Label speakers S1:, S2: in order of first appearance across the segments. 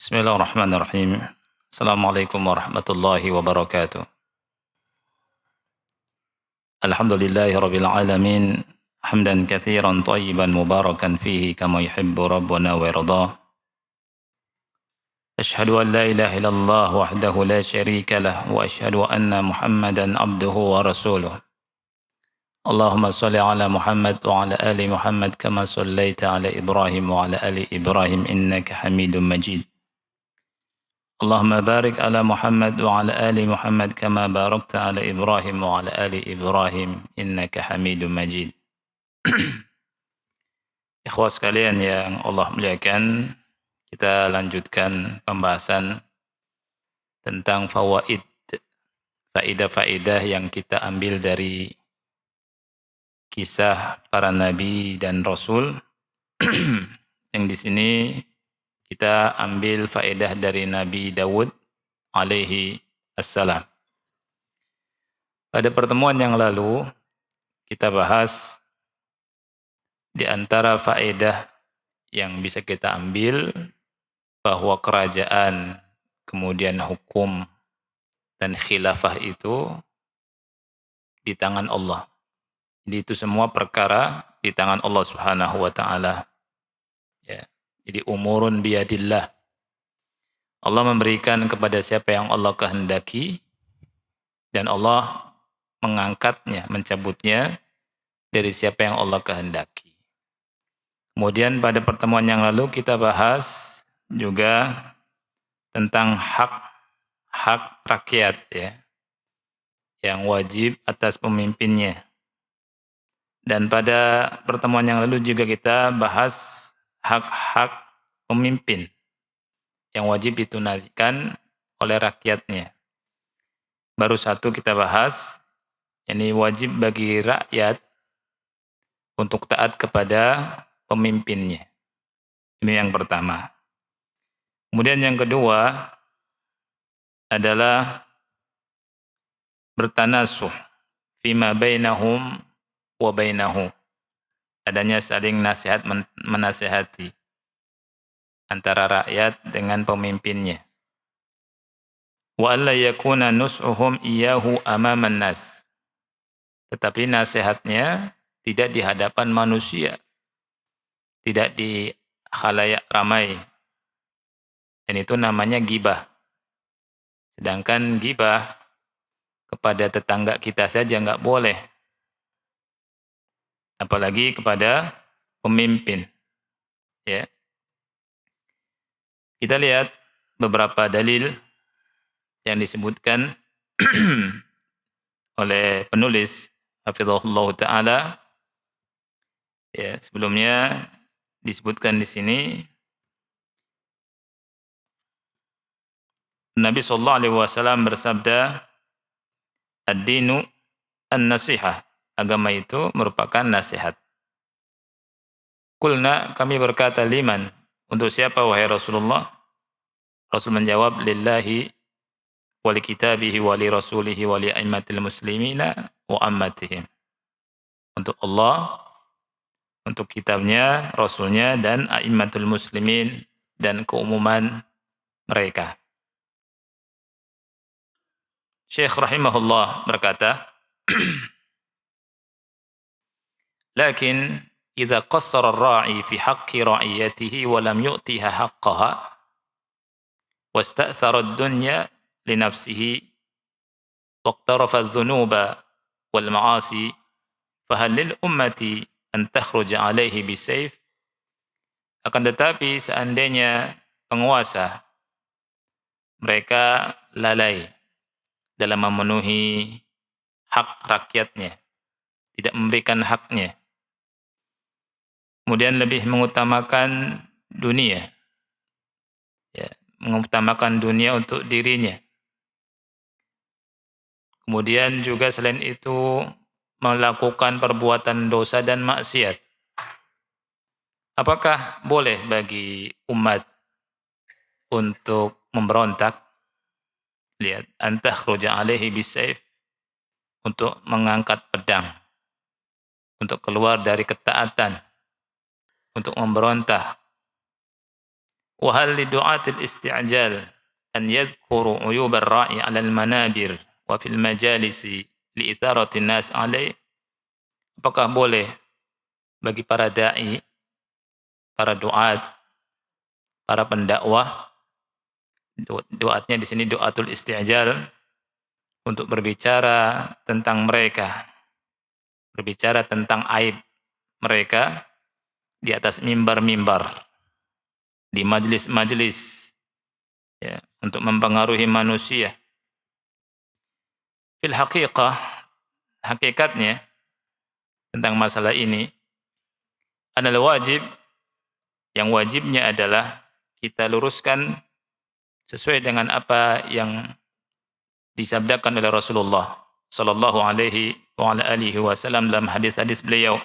S1: Bismillahirrahmanirrahim. Assalamualaikum warahmatullahi wabarakatuh. Alhamdulillahi rabbil alamin. Hamdan katsiran thayyiban mubarakan fihi kama yuhibbu rabbuna wa yardah. Asyhadu an la ilaha illallah wahdahu la syarika lah wa asyhadu anna Muhammadan abduhu wa rasuluh. Allahumma shalli ala Muhammad wa ala ali Muhammad kama shallaita ala Ibrahim wa ala ali Ibrahim innaka Hamidum Majid. Allahumma barik ala Muhammad wa ala ali Muhammad kama barakta ala Ibrahim wa ala ali Ibrahim innaka Hamidum Majid. Ikhwah sekalian yang Allah muliakan, kita lanjutkan pembahasan tentang fawaid, faidah-faidah yang kita ambil dari kisah para nabi dan rasul. Yang di sini kita ambil faedah dari Nabi Dawud alaihi assalam. Pada pertemuan yang lalu kita bahas di antara faedah yang bisa kita ambil bahwa kerajaan, kemudian hukum dan khilafah itu di tangan Allah. Jadi itu semua perkara di tangan Allah Subhanahu wa taala. Ya. Jadi umurun biyadillah. Allah memberikan kepada siapa yang Allah kehendaki dan Allah mengangkatnya, mencabutnya dari siapa yang Allah kehendaki. Kemudian pada pertemuan yang lalu kita bahas juga tentang hak rakyat ya, yang wajib atas pemimpinnya. Dan pada pertemuan yang lalu juga kita bahas hak-hak pemimpin yang wajib ditunaikan oleh rakyatnya. Baru satu kita bahas, ini wajib bagi rakyat untuk taat kepada pemimpinnya. Ini yang pertama. Kemudian yang kedua adalah bertanasuh fima bainahum wa bainahu. Adanya saling nasihat menasihati antara rakyat dengan pemimpinnya. Wa alla yakuna nus'uhum iyyahu amaman nas. Tetapi nasihatnya tidak di hadapan manusia, tidak di khalayak ramai. Dan itu namanya ghibah. Sedangkan ghibah kepada tetangga kita saja enggak boleh. Apalagi kepada pemimpin. Ya. Kita lihat beberapa dalil yang disebutkan oleh penulis hafizahullah taala. Ya, sebelumnya disebutkan di sini Nabi sallallahu alaihi wasallam bersabda, "Ad-dinu an-nasihah." Agama itu merupakan nasihat. Qulna, kami berkata, liman? Untuk siapa wahai Rasulullah? Rasul menjawab, lillahi wa li kitabihi wa li rasulihi wa li a'immatil muslimina wa ammatihim. Untuk Allah, untuk kitabnya, rasulnya, dan a'immatul muslimin, dan keumuman mereka. Syekh rahimahullah berkata, lakin idza qassara ar-ra'i fi haqqi ra'iyatihi wa lam yu'tiha haqqaha wasta'thara ad-dunya li nafsihi waqtarafa adh-dhunuba wal ma'asi fahal lil ummati an takhruja 'alaihi bisayf. Akan tetapi seandainya penguasa mereka lalai dalam memenuhi hak rakyatnya, tidak memberikan haknya, kemudian lebih mengutamakan dunia, ya, mengutamakan dunia untuk dirinya. Kemudian juga selain itu melakukan perbuatan dosa dan maksiat. Apakah boleh bagi umat untuk memberontak? Lihat, antakhruja alaihi bisayf, untuk mengangkat pedang, untuk keluar dari ketaatan, untuk memberontak. Wa hal li du'atil isti'jal an yadhkuru uyub ar-ra'i 'ala al-manabir wa fil majalisi li itharati an-nas 'alaihi. Apakah boleh bagi para dai, para duat, para pendakwah, doatnya di sini doatul isti'jal, untuk berbicara tentang mereka, berbicara tentang aib mereka di atas mimbar-mimbar, di majlis-majlis, ya, untuk mempengaruhi manusia. Fil haqiqah, hakikatnya tentang masalah ini adalah wajib, yang wajibnya adalah kita luruskan sesuai dengan apa yang disabdakan oleh Rasulullah sallallahu alaihi wa ala alihi wasallam dalam hadis-hadis beliau.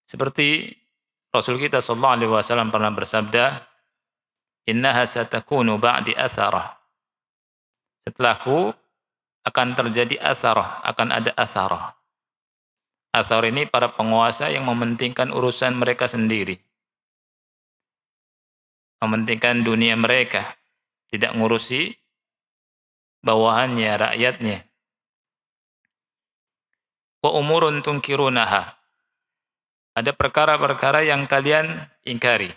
S1: Seperti Rasul kita sallallahu alaihi wasallam pernah bersabda, "Innaha satakunu ba'di atharah." Setelahku akan terjadi atharah, akan ada atharah. Atharah ini para penguasa yang mementingkan urusan mereka sendiri, mementingkan dunia mereka, tidak ngurusi bawahannya, rakyatnya. Wa umurun tunkirunaha. Ada perkara-perkara yang kalian ingkari.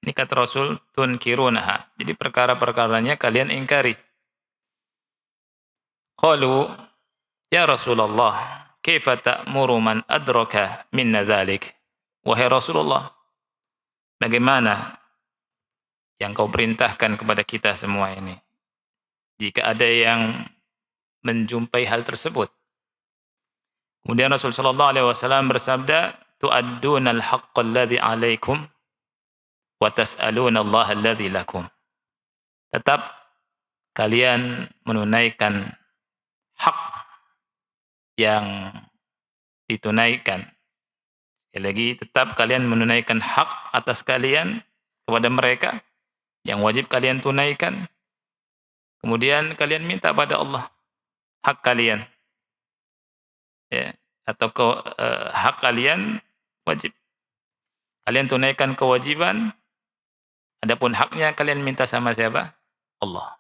S1: Ini kata Rasul, tunkirunaha. Jadi perkara-perkaranya kalian ingkari. Qalu, ya Rasulullah, kaifa ta'muru man adraka minna dhalik? Wahai Rasulullah, bagaimana yang kau perintahkan kepada kita semua ini jika ada yang menjumpai hal tersebut? Kemudian Rasul sallallahu alaihi wasallam bersabda, tu'adduna al-haqqa alladhi 'alaikum wa tas'aluna Allah alladhi lakum. Tetap kalian menunaikan hak yang ditunaikan. Sekali lagi, tetap kalian menunaikan hak atas kalian kepada mereka yang wajib kalian tunaikan. Kemudian kalian minta pada Allah hak kalian, ya, atau hak kalian wajib. Kalian tunaikan kewajiban, adapun haknya kalian minta sama siapa? Allah.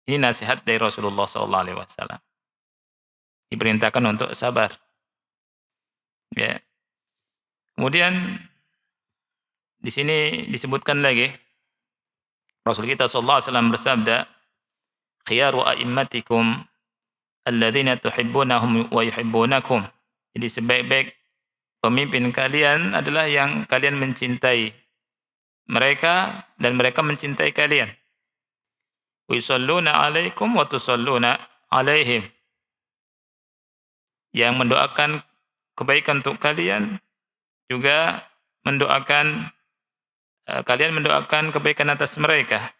S1: Ini nasihat dari Rasulullah SAW. Diperintahkan untuk sabar. Ya. Kemudian di sini disebutkan lagi, Rasul kita SAW bersabda, khiyaru a'immatikum alladzina tuhibbunahum wa yuhibbunakum. Jadi sebaik-baik pemimpin kalian adalah yang kalian mencintai mereka dan mereka mencintai kalian. Wa yusalluna 'alaikum wa tusalluna 'alaihim. Yang mendoakan kebaikan untuk kalian juga mendoakan kalian mendoakan kebaikan atas mereka.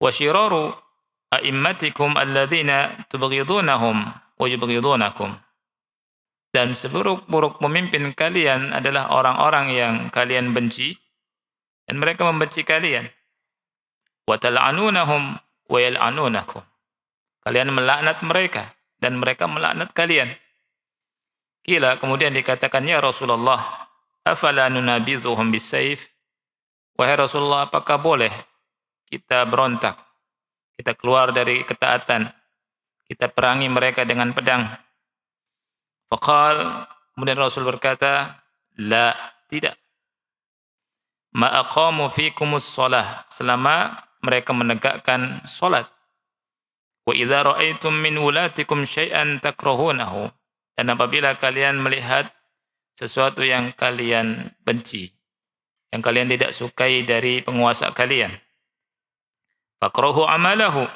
S1: Wa syiraru a'immatikum alladzina tubghidunahum wa yubghidunakum. Dan seburuk-buruk pemimpin kalian adalah orang-orang yang kalian benci dan mereka membenci kalian. Wa tal'anunahum wa yal'anunakum. Kalian melaknat mereka dan mereka melaknat kalian. Kila, kemudian dikatakan, ya Rasulullah, afala nunabidhuhum bisayf? Wahai Rasulullah, apakah boleh kita berontak, kita keluar dari ketaatan, kita perangi mereka dengan pedang? Faqal, kemudian Rasul berkata, la, tidak. Ma aqamu fikumus shalah, selama mereka menegakkan salat. Wa idza ra'aitum min wulatikum syai'an takrahunahu, dan apabila kalian melihat sesuatu yang kalian benci, yang kalian tidak sukai dari penguasa kalian, fakrahu amalahu,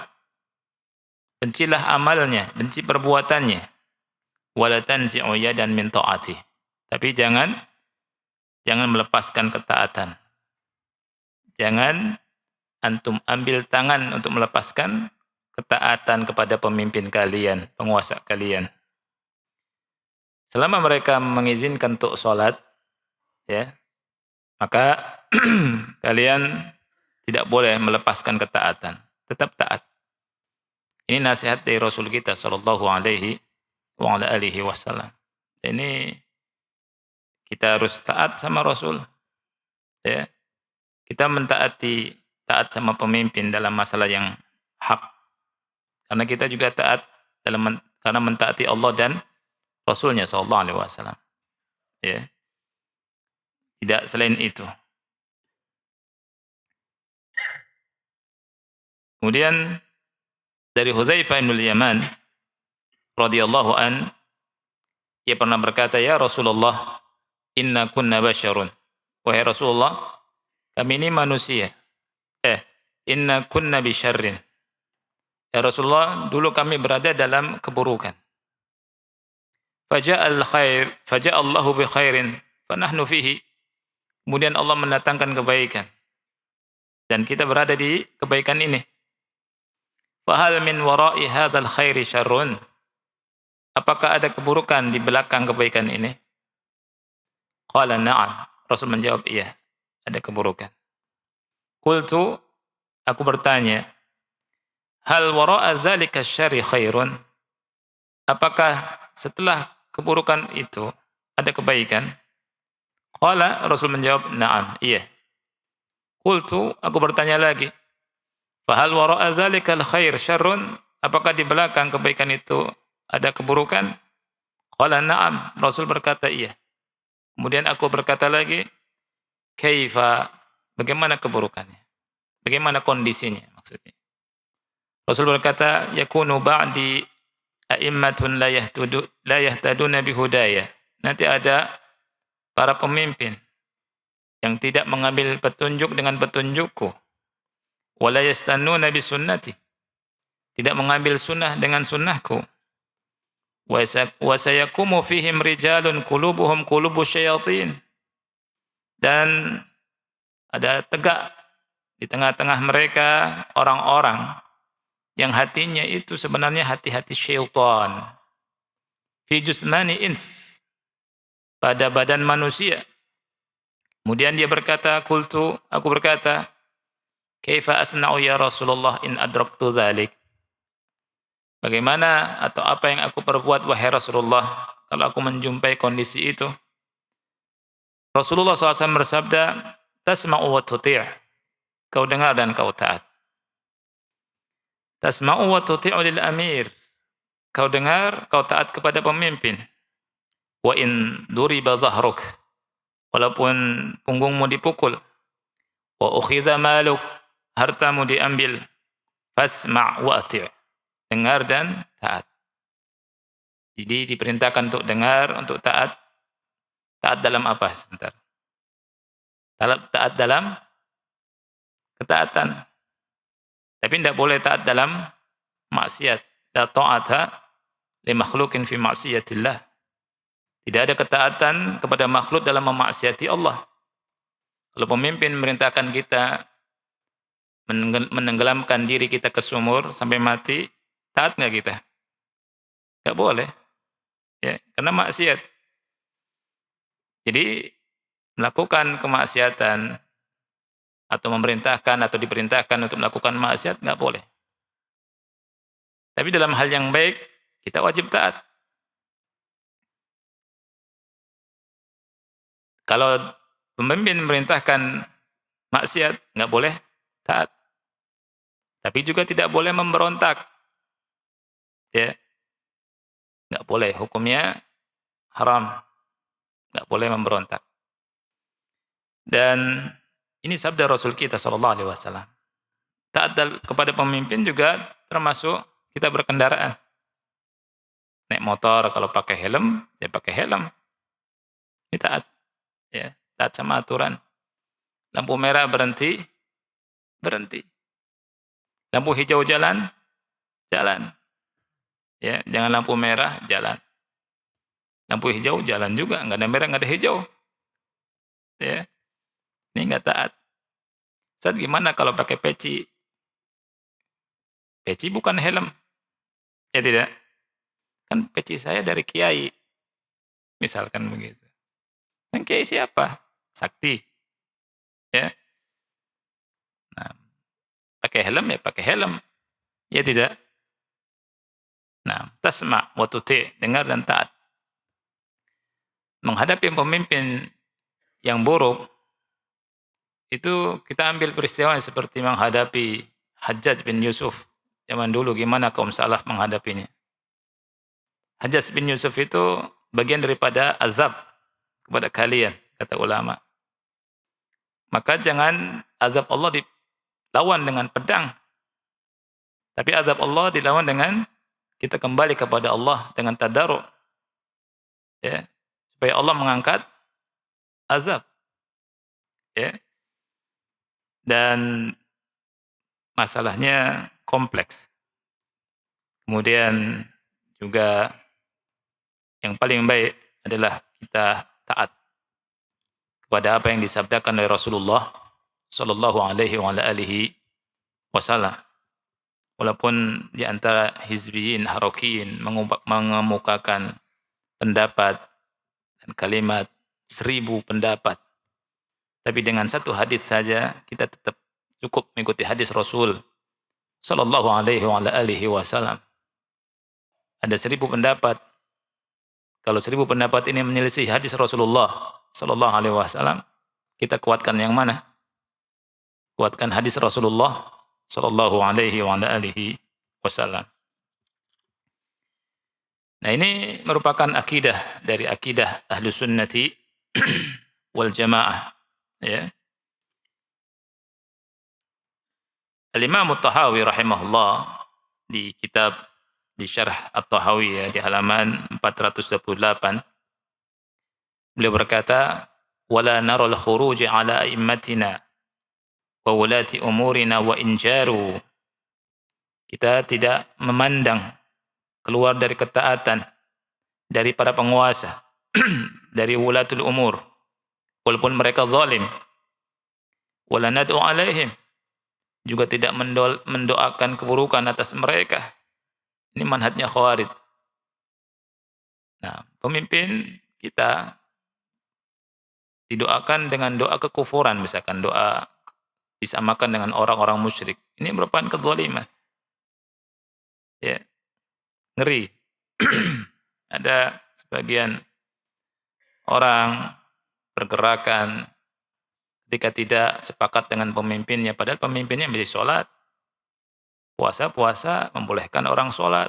S1: bencilah amalnya, benci perbuatannya, wala tanzi'u yadan min ta'ati, tapi jangan melepaskan ketaatan. Jangan antum ambil tangan untuk melepaskan ketaatan kepada pemimpin kalian, penguasa kalian. Selama mereka mengizinkan untuk sholat, ya, maka kalian tidak boleh melepaskan ketaatan. Tetap taat. Ini nasihat dari Rasul kita sallallahu alaihi wa ala alihi wasallam. Ini kita harus taat sama Rasul. Ya. kita taat sama pemimpin dalam masalah yang hak. Karena kita juga taat karena mentaati Allah dan Rasulnya sallallahu alaihi wasallam. Ya, tidak selain itu. Kemudian dari Hudzaifah bin Yaman radhiyallahu an, ia pernah berkata, "Ya Rasulullah, inna kunna basyarun." Wahai Rasulullah, kami ini manusia. Inna kunna bisyarrin. Ya Rasulullah, dulu kami berada dalam keburukan. Faja'allahu bi khairin, fanahnu fihi. Kemudian Allah mendatangkan kebaikan. Dan kita berada di kebaikan ini. Fahal min wara'i hadzal khairi syarrun? Apakah ada keburukan di belakang kebaikan ini? Qala na'am. Rasul menjawab, iya, ada keburukan. Qultu, aku bertanya, hal wara'a dzalika syarri khairun? Apakah setelah keburukan itu ada kebaikan? Qala, Rasul menjawab, na'am, iya. Qultu, aku bertanya lagi, fahal wara'a dzalikal khair syarrun? Apakah di belakang kebaikan itu ada keburukan? Qala na'am, Rasul berkata iya. Kemudian aku berkata lagi, kaifa? Bagaimana keburukannya? Bagaimana kondisinya maksudnya? Rasul berkata, yakunu ba'di a'immatun la yahtaduna bihudaya. Nanti ada para pemimpin yang tidak mengambil petunjuk dengan petunjukku. Wala yastannuna bi sunnati. Tidak mengambil sunnah dengan sunnahku. Wa sayakumu fihim rijalun qulubuhum qulubu syayatin. Dan ada tegak di tengah-tengah mereka orang-orang yang hatinya itu sebenarnya hati-hati syaitan. Fi jusmani ins. Pada badan manusia. Kemudian dia berkata, aku berkata, kaifa asna'u ya Rasulullah in adraktu dzalik? Bagaimana atau apa yang aku perbuat wahai Rasulullah kalau aku menjumpai kondisi itu? Rasulullah SAW bersabda, tasma'u wa tuti'. Kau dengar dan kau taat. Tasma'u wa tuti'u lil amir. Kau dengar, kau taat kepada pemimpin. Wa in duriba dhahruk. Walaupun punggungmu dipukul. Wa ukhidha maluk. Hartamu diambil. Fasma' wa ati'. Dengar dan taat. Jadi diperintahkan untuk dengar, untuk taat. Taat dalam apa? Sebentar. Taat dalam ketaatan. Tapi tidak boleh taat dalam maksiat. La ta'ata li makhlukin fi maksiatillah. Tidak ada ketaatan kepada makhluk dalam memaksiati Allah. Kalau pemimpin merintahkan kita menenggelamkan diri kita ke sumur sampai mati, taat nggak kita? Nggak boleh. Ya, karena maksiat. Jadi melakukan kemaksiatan atau memerintahkan atau diperintahkan untuk melakukan maksiat nggak boleh. Tapi dalam hal yang baik kita wajib taat. Kalau pemimpin memerintahkan maksiat nggak boleh taat. Tapi juga tidak boleh memberontak. Ya. Nggak boleh, hukumnya haram. Nggak boleh memberontak. Dan ini sabda Rasul kita sallallahu alaihi wasallam. Taat kepada pemimpin juga termasuk kita berkendaraan. Naik motor kalau pakai helm, ya pakai helm. Ini taat. Ya, taat sama aturan. Lampu merah berhenti, berhenti. Lampu hijau jalan, jalan. Ya, jangan lampu merah, jalan. Lampu hijau, jalan juga. Enggak ada merah, enggak ada hijau. Ya, ini enggak taat. Ustaz, gimana kalau pakai peci? Peci bukan helm. Ya tidak. Kan peci saya dari kiai. Misalkan begitu. Dan kiai siapa? Sakti. Ya. Nah, pakai helm ya pakai helm. Ya tidak. Nah, tasma' wa tuti', dengar dan taat. Menghadapi pemimpin yang buruk, Itu kita ambil peristiwa seperti menghadapi Hajjaj bin Yusuf zaman dulu, gimana kaum salaf menghadapinya. Hajjaj bin Yusuf itu bagian daripada azab kepada kalian, kata ulama. Maka jangan azab Allah dilawan dengan pedang, tapi azab Allah dilawan dengan kita kembali kepada Allah dengan tadarru', ya, supaya Allah mengangkat azab, ya. Dan masalahnya kompleks. Kemudian juga yang paling baik adalah kita taat kepada apa yang disabdakan oleh Rasulullah sallallahu alaihi wa alihi wasallam. Walaupun di antara hizbiyin, harokiyin mengemukakan pendapat dan kalimat 1000 pendapat, tapi dengan satu hadis saja kita tetap cukup mengikuti hadis Rasul sallallahu alaihi wa alihi wasallam. Ada 1000 pendapat. Kalau 1000 pendapat ini menyelisih hadis Rasulullah sallallahu alaihi wasallam, kita kuatkan yang mana? Kuatkan hadis Rasulullah sallallahu alaihi wa alihi wasallam. Nah, ini merupakan akidah dari akidah Ahlus Sunnati wal Jamaah, ya. Al-Imam At-Tahawi rahimahullah di kitab di Syarh At-Tahawi, ya, di halaman 428, beliau berkata, "Wala naral khuruj ala a'immatina wa wulati umurina wa injaru." Kita tidak memandang keluar dari ketaatan dari para penguasa, dari wulatul umur, walaupun mereka zalim. Wala nad'u alaihim, juga tidak mendoakan keburukan atas mereka. Ini manhajnya Khawarij. Nah, pemimpin kita didoakan dengan doa kekufuran, misalkan doa disamakan dengan orang-orang musyrik. Ini merupakan kezaliman. Ya, ngeri. Ada sebagian orang pergerakan ketika tidak sepakat dengan pemimpinnya, padahal pemimpinnya masih sholat, puasa-puasa, membolehkan orang sholat,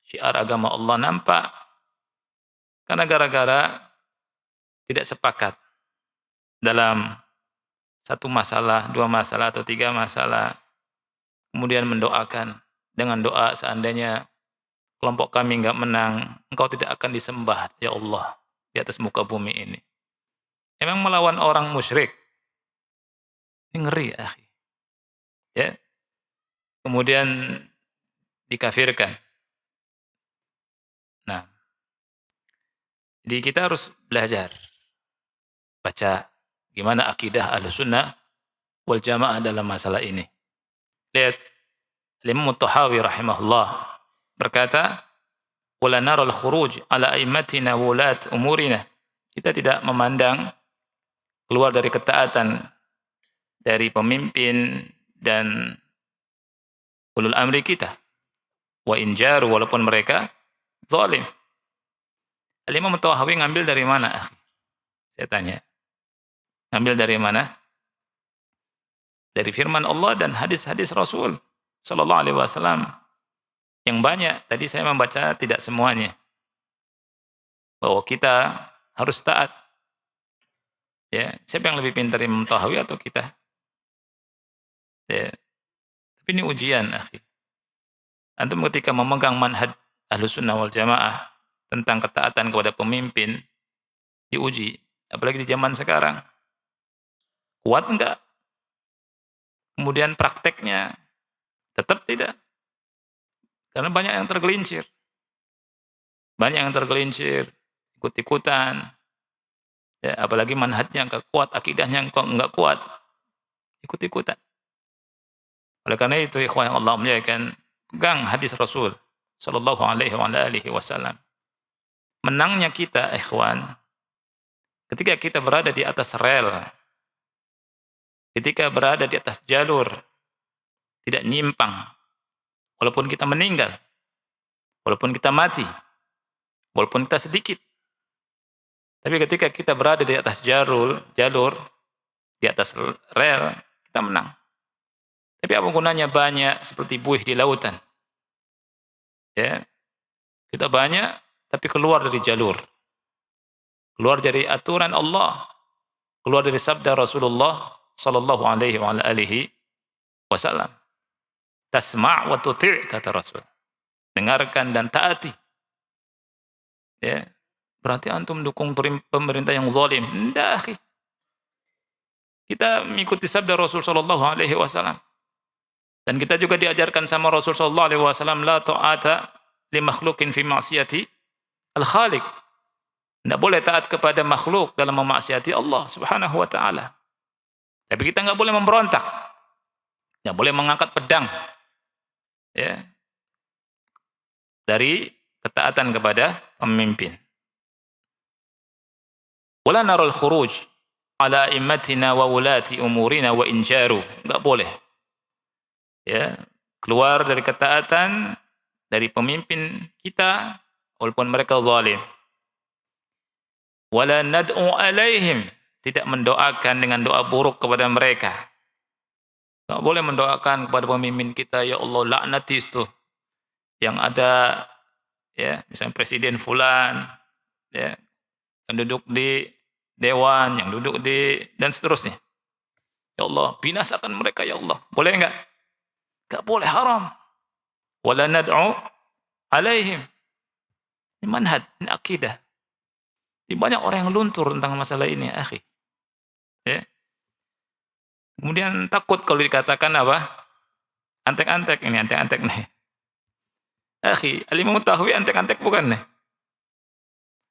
S1: syiar agama Allah nampak, karena gara-gara tidak sepakat dalam satu masalah, dua masalah, atau tiga masalah, kemudian mendoakan dengan doa, seandainya kelompok kami enggak menang, engkau tidak akan disembah, ya Allah, di atas muka bumi ini. Emang melawan orang musyrik. Ini ngeri, akhi. Ya. Kemudian dikafirkan. Nah, jadi kita harus belajar baca gimana akidah Ahlussunnah wal Jamaah dalam masalah ini. Lihat, Imam At-Tahawi rahimahullah berkata, "Wala naral khuruj ala a'immatina wulat umurina." Kita tidak memandang keluar dari ketaatan dari pemimpin dan ulul amri kita. Wa injaru, walaupun mereka zalim. Al-Imam At-Tahawi ngambil dari mana, akhi? Saya tanya. Ngambil dari mana? Dari firman Allah dan hadis-hadis Rasul sallallahu alaihi wasallam yang banyak. Tadi saya membaca tidak semuanya. Bahwa kita harus taat. Ya, siapa yang lebih pintar, Imam Tahawi atau kita? Ya. Tapi ini ujian, akhi. Antum ketika memegang manhaj Ahlussunnah wal Jamaah tentang ketaatan kepada pemimpin, diuji. Apalagi di zaman sekarang. Kuat enggak? Kemudian prakteknya tetap tidak. Karena banyak yang tergelincir. Banyak yang tergelincir, ikut-ikutan. Ya, apalagi manhajnya enggak kuat, akidahnya enggak kuat, ikut-ikutan. Oleh karena itu, ikhwan yang Allah muliakan, pegang hadis Rasul sallallahu alaihi wa alihi wasallam. Menangnya kita, ikhwan, ketika kita berada di atas rel, ketika berada di atas jalur, tidak nyimpang, walaupun kita meninggal, walaupun kita mati, walaupun kita sedikit. Tapi ketika kita berada di atas jalur di atas rel, kita menang. Tapi apa gunanya banyak seperti buih di lautan? Ya, kita banyak tapi keluar dari jalur, keluar dari aturan Allah, keluar dari sabda Rasulullah sallallahu alaihi wasallam. Tasma' wa tuti', kata Rasul. Dengarkan dan taati. Ya. Berarti antum dukung pemerintah yang zalim. Tidak, akhi. Kita mengikuti sabda Rasul sallallahu alaihi wasallam. Dan kita juga diajarkan sama Rasul sallallahu alaihi wasallam, la ta'ata li makhluqin fi ma'siyati al-khaliq. Tidak boleh taat kepada makhluk dalam memaksiati Allah Subhanahu wa taala. Tapi kita enggak boleh memberontak. Enggak boleh mengangkat pedang. Ya. Dari ketaatan kepada pemimpin. Wala naral khuruj ala immatina wa wulati umurina wa injaru. Enggak boleh. Ya, keluar dari ketaatan dari pemimpin kita walaupun mereka zalim. Wala nad'u alaihim, tidak mendoakan dengan doa buruk kepada mereka. Enggak boleh mendoakan kepada pemimpin kita, ya Allah laknati itu yang ada, ya, misalnya presiden fulan, ya, yang duduk di dewan, yang duduk di, dan seterusnya. Ya Allah, binasakan mereka ya Allah. Boleh enggak? Enggak boleh, haram. Wala nad'u alaihim. Ini manhaj, ini akidah. Ini banyak orang yang luntur tentang masalah ini, akhi. Ya. Kemudian takut kalau dikatakan apa? Antek-antek, ini antek-antek nih. Akhi, Al-Imam Tahawi antek-antek bukan nih?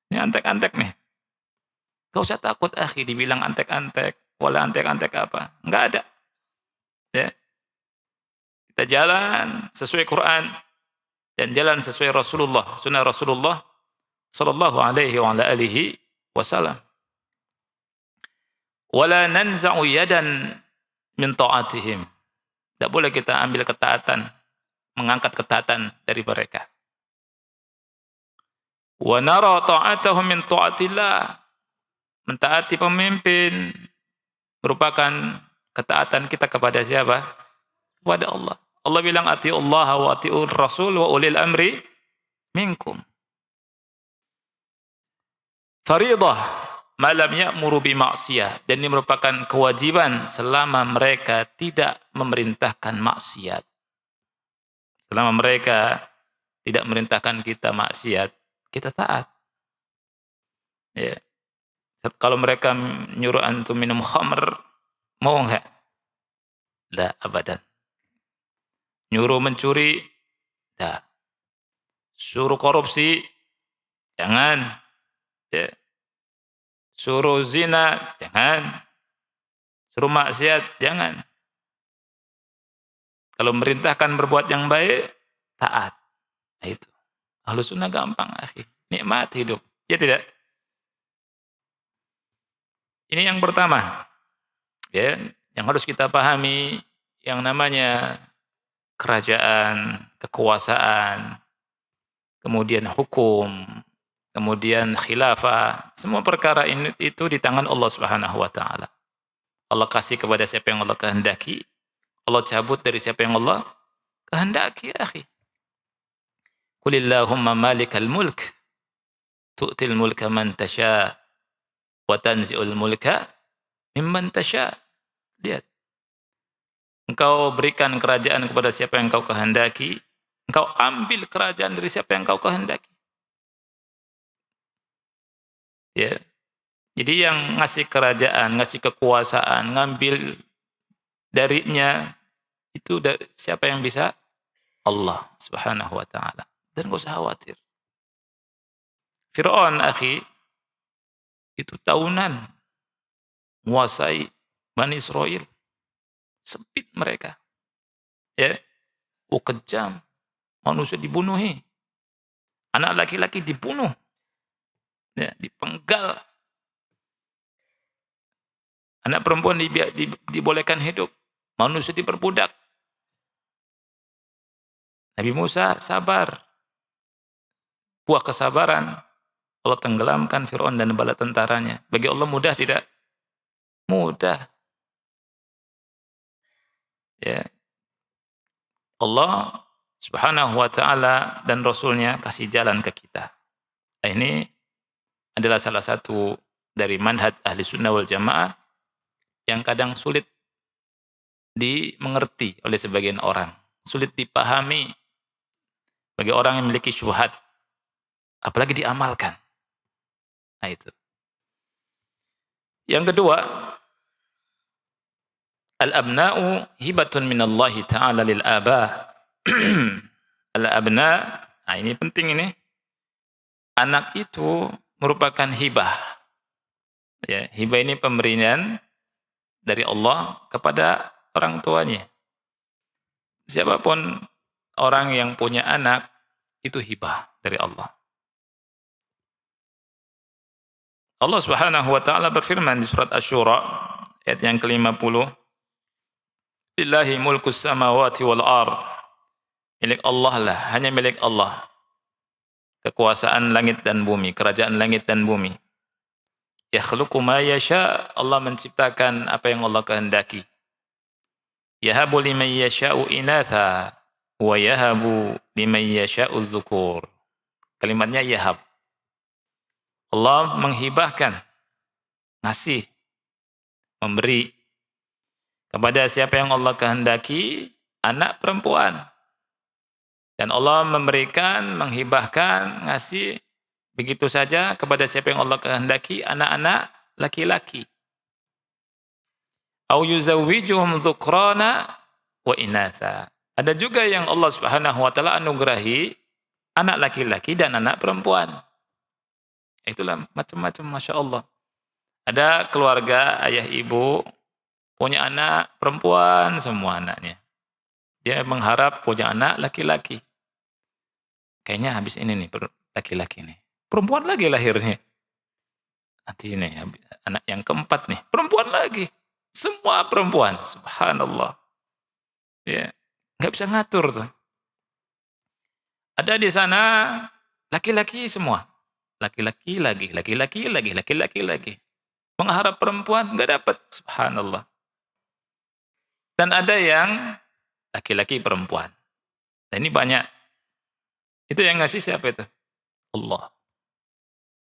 S1: Ini antek-antek nih. Gak usah takut, akhi, dibilang antek-antek. Wala antek-antek apa. Enggak ada. Ya. Kita jalan sesuai Quran dan jalan sesuai Rasulullah, sunnah Rasulullah sallallahu alaihi wa ala alihi wasallam. Wala nanza'u yadan min ta'atihim. Tidak boleh kita ambil ketaatan, mengangkat ketaatan dari mereka. Wa nara ta'atahum min ta'atillah. Mentaati pemimpin merupakan ketaatan kita kepada siapa? Kepada Allah. Allah bilang atiullaha wa atiur rasul wa ulil amri minkum. Faridah ma lam ya'muru bi ma'siyah, dan ini merupakan kewajiban selama mereka tidak memerintahkan maksiat. Selama mereka tidak memerintahkan kita maksiat, kita taat. Ya. Kalau mereka nyuruh antum minum khamr, mau enggak? La abadan. Nyuruh mencuri, dah. Suruh korupsi, jangan. Ya. Suruh zina, jangan. Suruh maksiat, jangan. Kalau merintahkan berbuat yang baik, taat. Nah itu. Ahlus sunnah gampang, akhi. Nikmat hidup. Ya tidak? Ini yang pertama. Ya, yang harus kita pahami, yang namanya kerajaan, kekuasaan, kemudian hukum, kemudian khilafah, semua perkara ini itu di tangan Allah Subhanahu wa taala. Allah kasih kepada siapa yang Allah kehendaki, Allah cabut dari siapa yang Allah kehendaki, akhi. Qulillahumma malikal mulk tu'til mulka man tasha wa tanzi'ul mulka mimman tasha. Lihat. Engkau berikan kerajaan kepada siapa yang engkau kehendaki, engkau ambil kerajaan dari siapa yang engkau kehendaki. Ya. Jadi yang ngasih kerajaan, ngasih kekuasaan, ngambil darinya itu dari siapa yang bisa? Allah Subhanahu wa taala. Dan enggak usah khawatir. Fir'aun, akhi, itu tahunan menguasai Bani Israel. Sempit mereka. Ya. Oh, kejam. Manusia dibunuhi. Anak laki-laki dibunuh. Ya, dipenggal. Anak perempuan dibolehkan hidup. Manusia diperbudak. Nabi Musa sabar. Buah kesabaran. Allah tenggelamkan Fir'aun dan bala tentaranya. Bagi Allah mudah tidak? Mudah. Ya, Allah Subhanahu wa taala dan Rasulnya kasih jalan ke kita. Nah, ini adalah salah satu dari manhaj ahli sunnah wal jamaah yang kadang sulit dimengerti oleh sebagian orang, sulit dipahami bagi orang yang memiliki syubhat, apalagi diamalkan. Nah itu. Yang kedua, al-abna'u hibatun minallahi ta'ala lil aba. Al-abna, nah ini penting ini. Anak itu merupakan hibah. Ya, hibah ini pemberian dari Allah kepada orang tuanya. Siapapun orang yang punya anak, itu hibah dari Allah. Allah Subhanahu wa taala berfirman di surat Asy-Syura ayat yang ke-50, "Lillahi mulkus samawati wal ard." Milik Allah lah, hanya milik Allah. Kekuasaan langit dan bumi, kerajaan langit dan bumi. Yakhluqu ma yasha, Allah menciptakan apa yang Allah kehendaki. Yahabu liman yasha'u inatha wa yahabu liman yasha'u dzukur. Kalimatnya yahab. Allah menghibahkan, ngasih, memberi kepada siapa yang Allah kehendaki anak perempuan. Dan Allah memberikan, menghibahkan, ngasih begitu saja kepada siapa yang Allah kehendaki anak-anak laki-laki. Au yuzawwijuhum dzukrana wa inatha. Ada juga yang Allah Subhanahu wa taala anugerahi anak laki-laki dan anak perempuan. Itulah macam-macam, Masya Allah. Ada keluarga ayah ibu punya anak perempuan semua anaknya. Dia mengharap punya anak laki-laki. Kayaknya habis ini nih laki-laki nih. Perempuan lagi lahirnya. Nanti ini anak yang keempat nih, perempuan lagi. Semua perempuan, subhanallah. Ya, nggak bisa ngatur tuh. Ada di sana laki-laki semua. Laki-laki lagi, laki-laki lagi, laki-laki lagi. Mengharap perempuan nggak dapat, subhanallah. Dan ada yang laki-laki perempuan. Dan ini banyak. Itu yang ngasih siapa itu? Allah.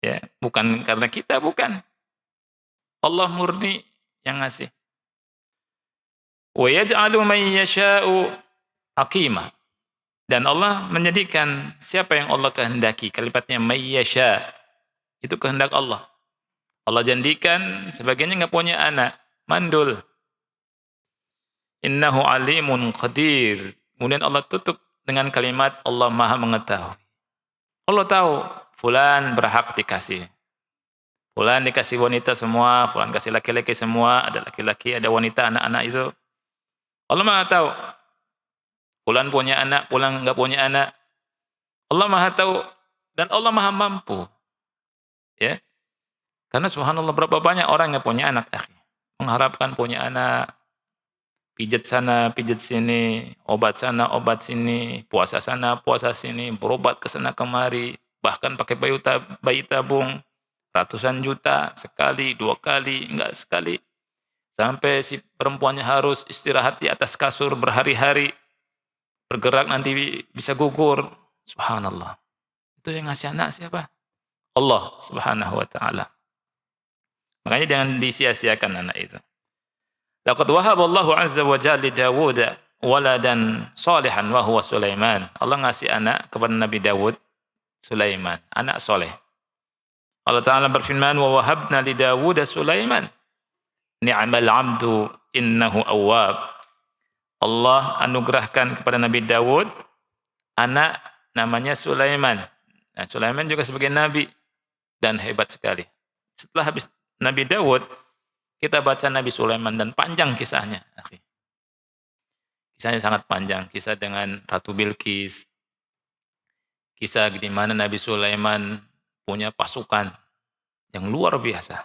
S1: Ya, bukan karena kita, bukan. Allah murni yang ngasih. Wa yaj'alu man yasha'u aqima. Dan Allah menjadikan siapa yang Allah kehendaki. Kalimatnya may yasha. Itu kehendak Allah. Allah jadikan sebagiannya enggak punya anak, mandul. Innahu alimun qadir. Kemudian Allah tutup dengan kalimat Allah Maha mengetahui. Allah tahu fulan berhak dikasih. Fulan dikasih wanita semua, fulan kasih laki-laki semua, ada laki-laki, ada wanita, anak-anak itu. Allah Maha tahu. Fulan punya anak, fulan enggak punya anak. Allah Maha tahu dan Allah Maha mampu. Ya. Karena subhanallah berapa banyak orang yang punya anak, akhi. Mengharapkan punya anak, pijat sana, pijat sini, obat sana, obat sini, puasa sana, puasa sini, berobat ke sana kemari, bahkan pakai bayi tabung, ratusan juta, sekali, dua kali, enggak sekali. Sampai si perempuannya harus istirahat di atas kasur berhari-hari, bergerak nanti bisa gugur. Subhanallah. Itu yang ngasih anak siapa? Allah Subhanahu wa taala. Makanya jangan disia-siakan anak itu. Laqad wahaballahu azza wa jalla li Dawud waladan salihan wa huwa Sulaiman. Allah ngasih anak kepada Nabi Dawud, Sulaiman, anak soleh. Allah Ta'ala berfirman, wa wahabna li Dawud Sulaiman. Ni'mal 'abdu innahu awwab. Allah anugerahkan kepada Nabi Dawud anak namanya Sulaiman. Nah, Sulaiman juga sebagai nabi dan hebat sekali. Setelah habis Nabi Dawud, kita baca Nabi Sulaiman dan panjang kisahnya. Kisahnya sangat panjang. Kisah dengan Ratu Bilqis. Kisah di mana Nabi Sulaiman punya pasukan yang luar biasa.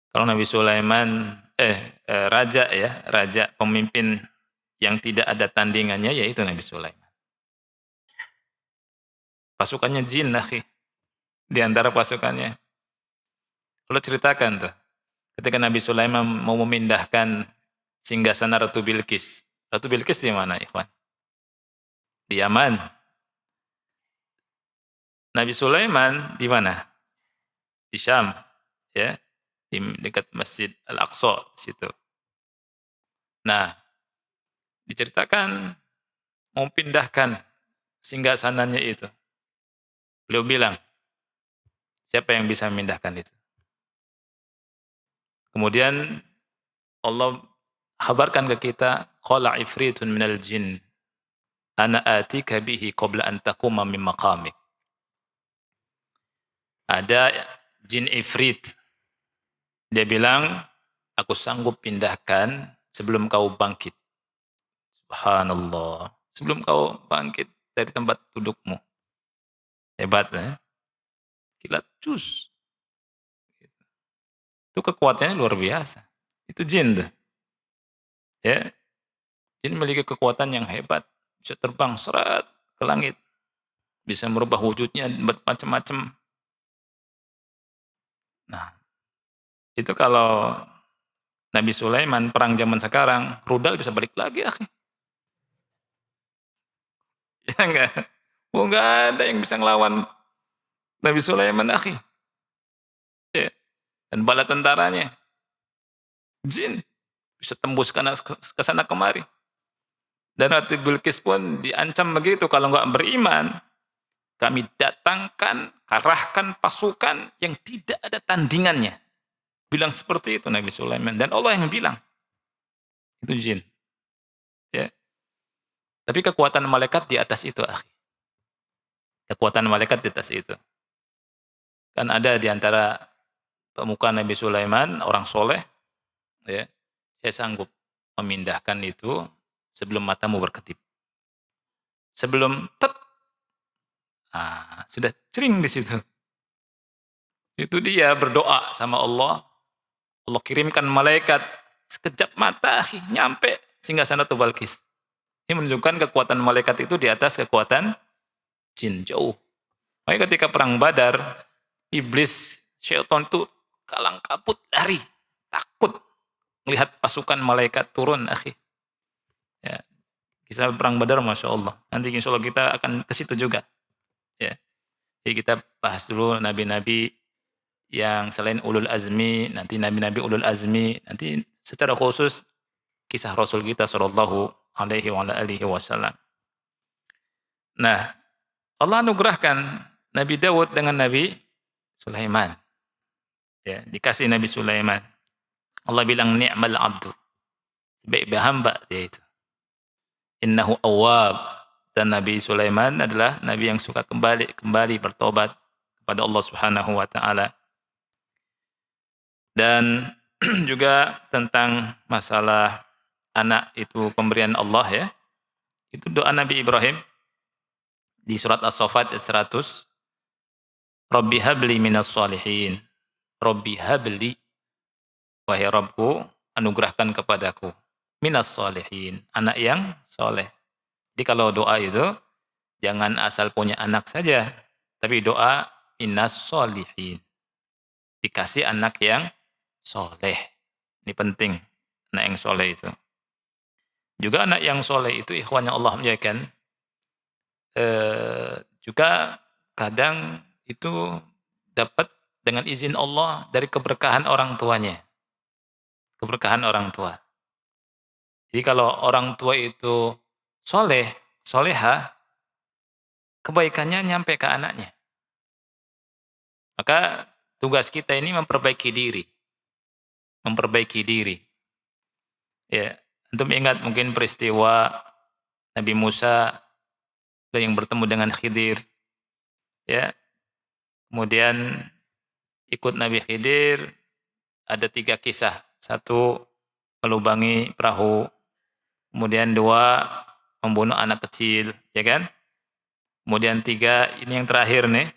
S1: Kalau Nabi Sulaiman, raja ya, raja pemimpin yang tidak ada tandingannya yaitu Nabi Sulaiman. Pasukannya jin, akhi. Di antara pasukannya. Kalau ceritakan tuh. Ketika Nabi Sulaiman mau memindahkan singgasana Ratu Bilqis. Ratu Bilqis di mana, ikhwan? Di Yaman. Nabi Sulaiman di mana? Di Syam, ya, di dekat Masjid Al-Aqsa situ. Nah, diceritakan mau pindahkan singgasananya itu. Beliau bilang, siapa yang bisa memindahkan itu? Kemudian Allah kabarkan ke kita, qala ifritun minal jin ana atika bihi qabla an taquma min maqamik. Ada jin ifrit. Dia bilang, aku sanggup pindahkan sebelum kau bangkit. Subhanallah. Sebelum kau bangkit dari tempat dudukmu. Hebat, ya? Kilat cus. Itu kekuatannya luar biasa. Itu jin tuh. Ya. Jin memiliki kekuatan yang hebat. Bisa terbang seret ke langit. Bisa merubah wujudnya macam-macam. Nah, itu kalau Nabi Sulaiman perang zaman sekarang, rudal bisa balik lagi, akhi. Ya enggak? Oh, enggak ada yang bisa ngelawan Nabi Sulaiman, akhi. Ya. Dan bala tentaranya, jin, bisa tembus ke sana kemari. Dan Ratu Bilqis pun diancam begitu, kalau enggak beriman, kami datangkan, kerahkan pasukan yang tidak ada tandingannya. Bilang seperti itu Nabi Sulaiman. Dan Allah yang bilang. Itu jin. Ya. Tapi kekuatan malaikat di atas itu, akhi. Kekuatan malaikat di atas itu. Kan ada di antara pemuka Nabi Sulaiman, orang soleh, ya, saya sanggup memindahkan itu sebelum matamu berkedip. Sebelum sudah cering di situ. Itu dia berdoa sama Allah. Allah kirimkan malaikat sekejap mata, akhi, nyampe singgasana Bilqis. Ini menunjukkan kekuatan malaikat itu di atas kekuatan jin, jauh. Makanya ketika perang Badar, iblis, syaitan itu kalang kabut lari, takut melihat pasukan malaikat turun, akhi. Ya. Kisah perang Badar, Masya Allah. Nanti insya Allah kita akan ke situ juga. Ya. Jadi kita bahas dulu nabi-nabi yang selain ulul azmi, nanti nabi-nabi ulul azmi, nanti secara khusus kisah Rasul kita sallallahu alaihi wasallam. Nah, Allah anugerahkan Nabi Daud dengan Nabi Sulaiman. Ya, dikasih Nabi Sulaiman. Allah bilang ni'mal abdu. Sebaik hamba dia itu. Innahu awwab. Dan Nabi Sulaiman adalah nabi yang suka kembali bertobat kepada Allah Subhanahu wa taala. Dan juga tentang masalah anak itu pemberian Allah, ya. Itu doa Nabi Ibrahim di surat As-Saffat ayat 100. Rabbi habli minas shalihin. Rabbi habli, wahai Rabbku, anugerahkan kepadaku minas shalihin, anak yang soleh. Jadi kalau doa itu jangan asal punya anak saja, tapi doa minas shalihin. Dikasih anak yang soleh. Ini penting, anak yang soleh itu. Juga anak yang soleh itu, ikhwan yang Allah muliakan, juga kadang itu dapat dengan izin Allah dari keberkahan orang tuanya. Keberkahan orang tua. Jadi kalau orang tua itu soleh, soleha, kebaikannya nyampe ke anaknya. Maka tugas kita ini memperbaiki diri. Memperbaiki diri. Ya, antum ingat mungkin peristiwa Nabi Musa yang bertemu dengan Khidir. Ya. Kemudian ikut Nabi Khidir, ada 3 kisah. 1, melubangi perahu. Kemudian 2, membunuh anak kecil, ya kan? Kemudian 3, ini yang terakhir nih.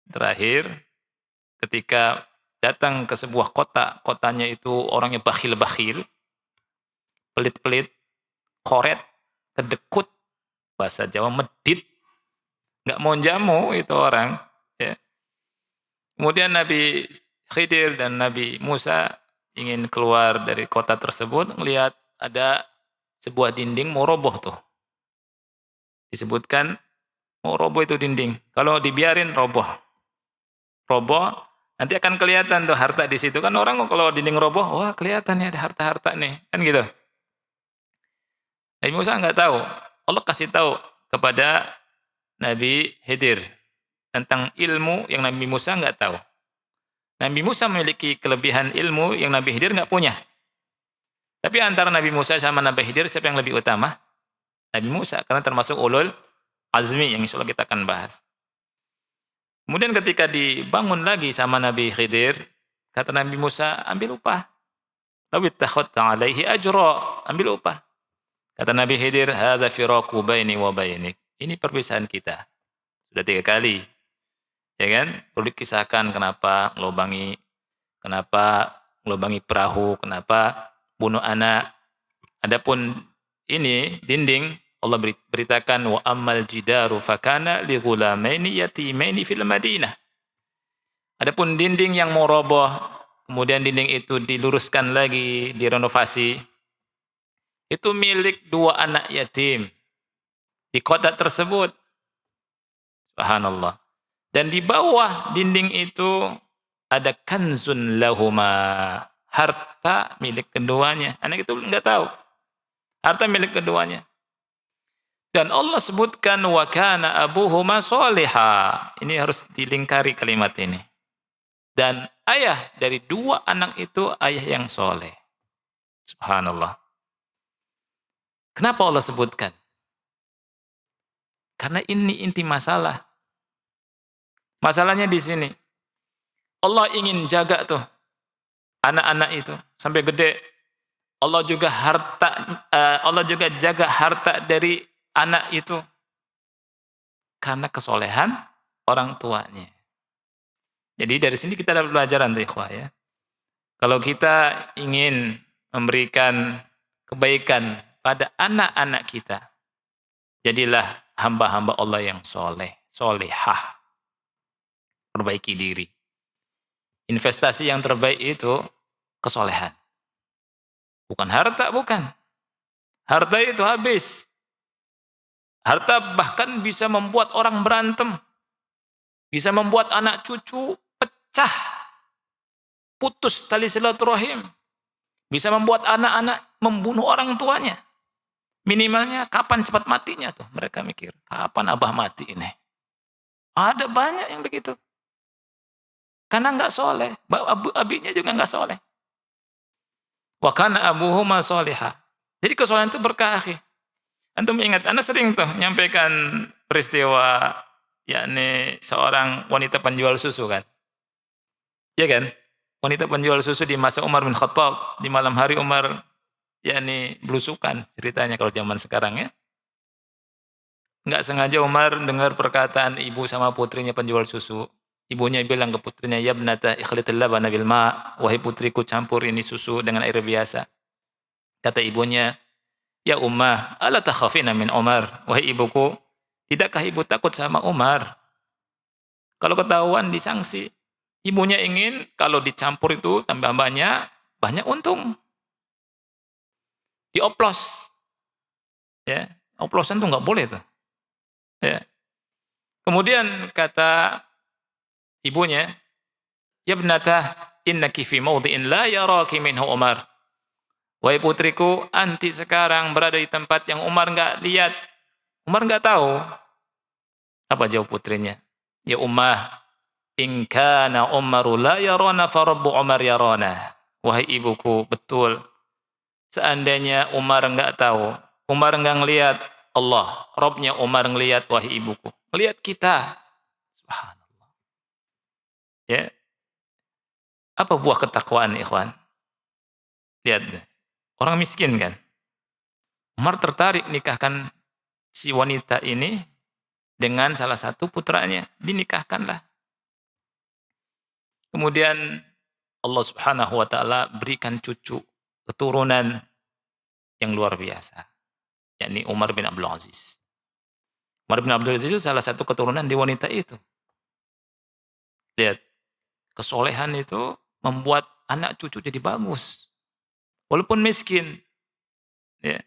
S1: Terakhir, ketika datang ke sebuah kota, kotanya itu orangnya bakhil-bakhil, pelit-pelit, koret, kedekut, bahasa Jawa medit, nggak mau jamu itu orang. Ya. Kemudian Nabi Khidir dan Nabi Musa ingin keluar dari kota tersebut, ngelihat ada sebuah dinding mau roboh tuh. Disebutkan mau roboh itu dinding. Kalau dibiarin roboh. Roboh, nanti akan kelihatan tuh harta di situ. Kan orang kalau dinding roboh, wah kelihatan ya ada harta-harta nih. Kan gitu. Nabi Musa nggak tahu. Allah kasih tahu kepada Nabi Khidir tentang ilmu yang Nabi Musa nggak tahu. Nabi Musa memiliki kelebihan ilmu yang Nabi Khidir nggak punya. Tapi antara Nabi Musa sama Nabi Khidir siapa yang lebih utama? Nabi Musa, karena termasuk ulul azmi yang insya Allah kita akan bahas. Kemudian ketika dibangun lagi sama Nabi Khidir, kata Nabi Musa, ambil upah. Law ittakhadta alaihi ajra, ambil upah. Kata Nabi Khidir, hadza firaqu baini wa bainik. Ini perpisahan kita. Sudah 3 kali. Ya kan? Perlu dikisahkan kenapa ngelubangi perahu, kenapa bunuh anak. Adapun ini dinding Allah beritakan wa ammal jidaru fakana li ghulamaini yatimaini fil Madinah. Adapun dinding yang mau roboh, kemudian dinding itu diluruskan lagi, direnovasi, itu milik 2 anak yatim di kota tersebut. Subhanallah. Dan di bawah dinding itu ada kanzun lahuma, harta milik keduanya. Anak itu enggak tahu. Harta milik keduanya. Dan Allah sebutkan wa kana abuhuma sholiha. Ini harus dilingkari kalimat ini. Dan ayah dari 2 anak itu ayah yang soleh. Subhanallah. Kenapa Allah sebutkan? Karena ini inti masalah. Masalahnya di sini. Allah ingin jaga tuh anak-anak itu sampai gede. Allah juga jaga harta dari anak itu karena kesolehan orang tuanya. Jadi dari sini kita dapat pelajaran tuh ikhwah ya. Kalau kita ingin memberikan kebaikan pada anak-anak kita, jadilah hamba-hamba Allah yang soleh, solehah. Perbaiki diri. Investasi yang terbaik itu kesolehan. Bukan harta, bukan. Harta itu habis. Harta bahkan bisa membuat orang berantem. Bisa membuat anak cucu pecah. Putus tali silaturahim. Bisa membuat anak-anak membunuh orang tuanya. Minimalnya kapan cepat matinya tuh. Mereka mikir, kapan abah mati ini? Ada banyak yang begitu. Karena enggak soleh. Abinya juga enggak soleh. Wa kana abuhuma sholiha. Jadi kesolehan itu berkah. Antum ingat, Anda sering tuh nyampaikan peristiwa yakni seorang wanita penjual susu kan? Iya kan? Wanita penjual susu di masa Umar bin Khattab, di malam hari Umar yakni belusukan ceritanya kalau zaman sekarang ya. Enggak sengaja Umar dengar perkataan ibu sama putrinya penjual susu. Ibunya bilang ke putrinya, "Ya ibnata ikhlitil labana bil ma'." Wahai putriku, campur ini susu dengan air biasa. Kata ibunya, "Ya ummah, ala takhafina min Umar." Wahai ibuku, tidakkah ibu takut sama Umar? Kalau ketahuan disangsi. Ibunya ingin kalau dicampur itu tambah banyak untung. Dioplos. Ya, oplosan tuh enggak boleh tuh. Ya. Kemudian kata ibunya, "Ya ibnatah, innaki fi mawdi'in la yaraki minhu Umar." Wahai putriku, anti sekarang berada di tempat yang Umar enggak lihat. Umar enggak tahu. Apa jawab putrinya? "Ya ummah, in kana Umaru la yarana fa rabbu Umar yarana." Wahai ibuku, betul. Seandainya Umar enggak tahu, Umar enggak ngelihat, Allah, Rabbnya Umar ngelihat, wahai ibuku. Ngelihat kita. Subhanallah. Ya. Apa buah ketakwaan, ikhwan? Lihat deh. Orang miskin kan. Umar tertarik nikahkan si wanita ini dengan salah satu putranya. Dinikahkanlah. Kemudian Allah Subhanahu wa taala berikan cucu, keturunan yang luar biasa. Yakni Umar bin Abdul Aziz. Umar bin Abdul Aziz itu salah satu keturunan di wanita itu. Lihat, kesolehan itu membuat anak cucu jadi bagus. Walaupun miskin. Ya.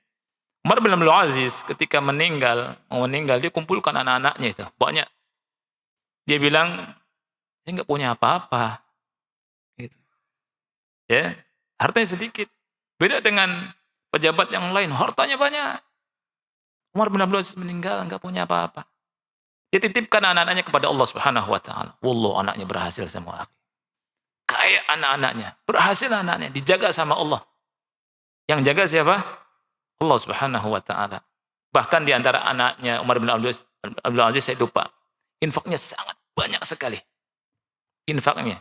S1: Umar bin Abdul Aziz ketika mau meninggal, dia kumpulkan anak-anaknya itu, banyak. Dia bilang, saya nggak punya apa-apa. Gitu. Ya, hartanya sedikit. Beda dengan pejabat yang lain, hartanya banyak. Umar bin Abdul Aziz meninggal, nggak punya apa-apa. Dia titipkan anak-anaknya kepada Allah Subhanahu wa taala. Wallah, anaknya berhasil semua. Kayak anak-anaknya, berhasil anaknya, dijaga sama Allah. Yang jaga siapa? Allah Subhanahu wa taala. Bahkan di antara anaknya Umar bin Abdul Aziz, saya lupa. Infaknya sangat banyak sekali. Infaknya.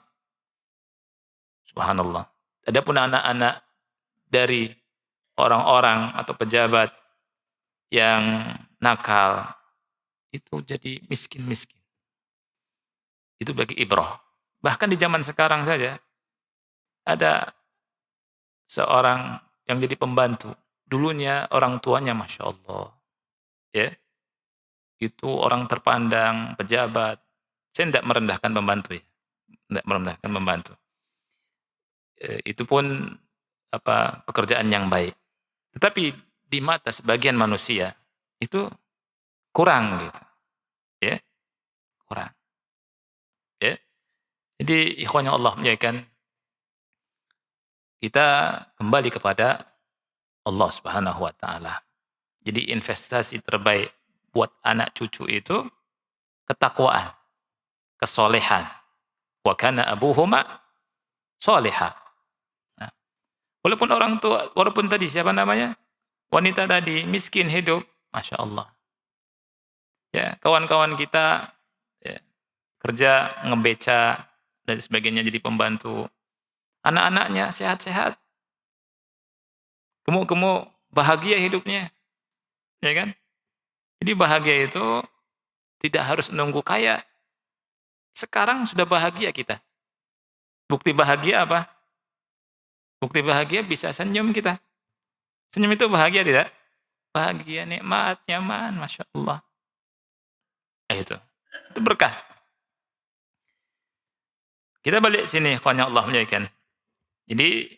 S1: Subhanallah. Adapun anak-anak dari orang-orang atau pejabat yang nakal, itu jadi miskin-miskin. Itu bagi ibrah. Bahkan di zaman sekarang saja, ada seorang yang jadi pembantu. Dulunya orang tuanya Masya Allah. Ya, itu orang terpandang, pejabat. Saya tidak merendahkan pembantu ya. Tidak merendahkan pembantu. Itu pun pekerjaan yang baik. Tetapi di mata sebagian manusia itu kurang gitu. Ya, kurang. Ya. Jadi ikhwanya Allah muliakan, kita kembali kepada Allah Subhanahu wa taala. Jadi investasi terbaik buat anak cucu itu ketakwaan, kesolehan. Wa kana abuhuma solihah. Nah, walaupun tadi siapa namanya? Wanita tadi miskin hidup, Masya Allah. Ya, kawan-kawan kita ya, kerja ngebeca dan sebagainya jadi pembantu. Anak-anaknya sehat-sehat. Gemuk-gemuk, bahagia hidupnya. Ya kan? Jadi bahagia itu tidak harus nunggu kaya. Sekarang sudah bahagia kita. Bukti bahagia apa? Bukti bahagia bisa senyum kita. Senyum itu bahagia tidak? Bahagia, nikmat, nyaman, Masya Allah. Itu berkah. Kita balik sini, ikhwanya Allah muliakan. Jadi,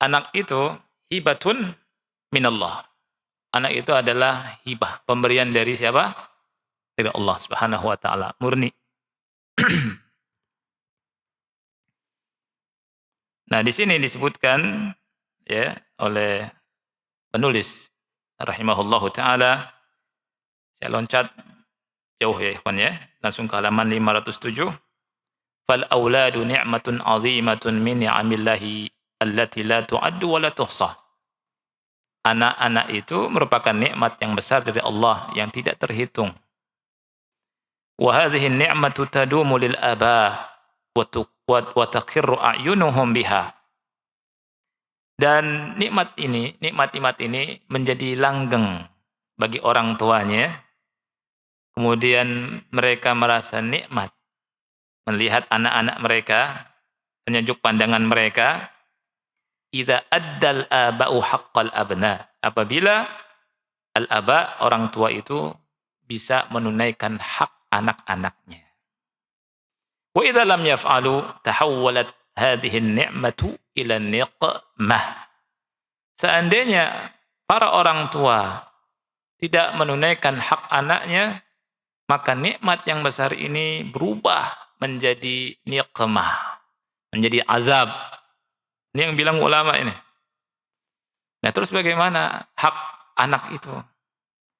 S1: anak itu hibatun minallah. Anak itu adalah hibah, pemberian dari siapa? Dari Allah Subhanahu wa taala, murni. Nah, di sini disebutkan ya oleh penulis rahimahullahu taala. Saya loncat jauh ya ikhwan ya, langsung ke halaman 507. Fal auladu ni'matun 'azimatun min ni'amillahi allati la tu'addu wa la tuhsah. Anak-anak itu merupakan nikmat yang besar dari Allah yang tidak terhitung. Wa hadhihi ni'matu tadumu lil aba wa taqirru a'yunuhum biha. Dan nikmat ini menjadi langgeng bagi orang tuanya. Kemudian mereka merasa nikmat melihat anak-anak mereka, penyejuk pandangan mereka. Idza addal aba'u haqqal abna. Apabila al-aba, orang tua itu bisa menunaikan hak anak-anaknya. Wa idza lam yaf'alu tahawwalat hadhihi an-ni'matu ila niqmah. Seandainya para orang tua tidak menunaikan hak anaknya, maka nikmat yang besar ini berubah menjadi niqmah, menjadi azab. Ini yang bilang ulama ini. Nah, terus bagaimana hak anak itu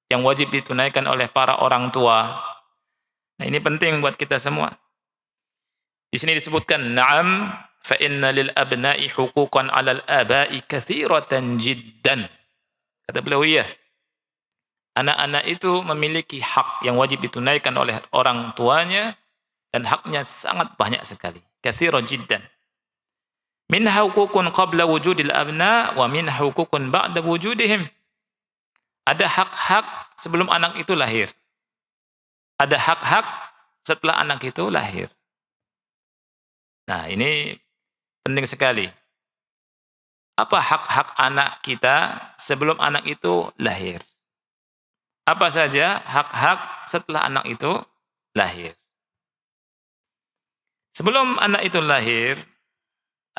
S1: yang wajib ditunaikan oleh para orang tua? Nah, ini penting buat kita semua. Di sini disebutkan, na'am fa inna lil abna'i huquqan 'alal aba'i katsiratan jiddan. Kata beliau, iya. Anak-anak itu memiliki hak yang wajib ditunaikan oleh orang tuanya dan haknya sangat banyak sekali. Katsiran jiddan. Min huququn qabla wujudil abna wa min huququn ba'da wujudihim. Ada hak-hak sebelum anak itu lahir. Ada hak-hak setelah anak itu lahir. Nah, ini penting sekali. Apa hak-hak anak kita sebelum anak itu lahir? Apa saja hak-hak setelah anak itu lahir? Sebelum anak itu lahir,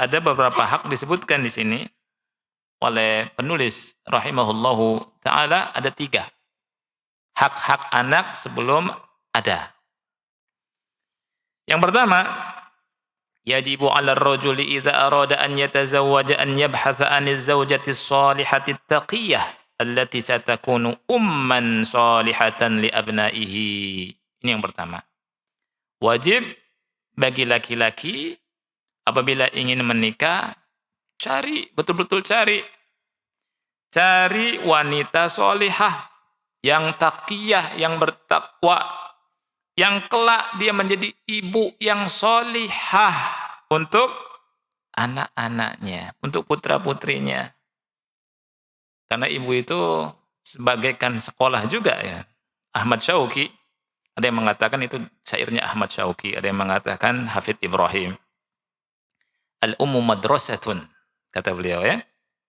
S1: ada beberapa hak disebutkan di sini oleh penulis rahimahullahu taala, ada 3. Hak-hak anak sebelum ada. Yang pertama, yajibu 'ala ar-rajuli idza arada an yatazawwaja an yabhatha 'aniz zawjati as-salihati at-taqiyah allati satakunu umman salihatan li abnaihi. Ini yang pertama. Wajib bagi laki-laki apabila ingin menikah, betul-betul cari wanita solihah yang taqiyah, yang bertakwa, yang kelak dia menjadi ibu yang solihah untuk anak-anaknya, untuk putra-putrinya. Karena ibu itu sebagaikan sekolah juga ya. Ahmad Syauqi, ada yang mengatakan itu syairnya Ahmad Syauqi, ada yang mengatakan Hafidz Ibrahim. Al-ummu madrasatun, kata beliau ya.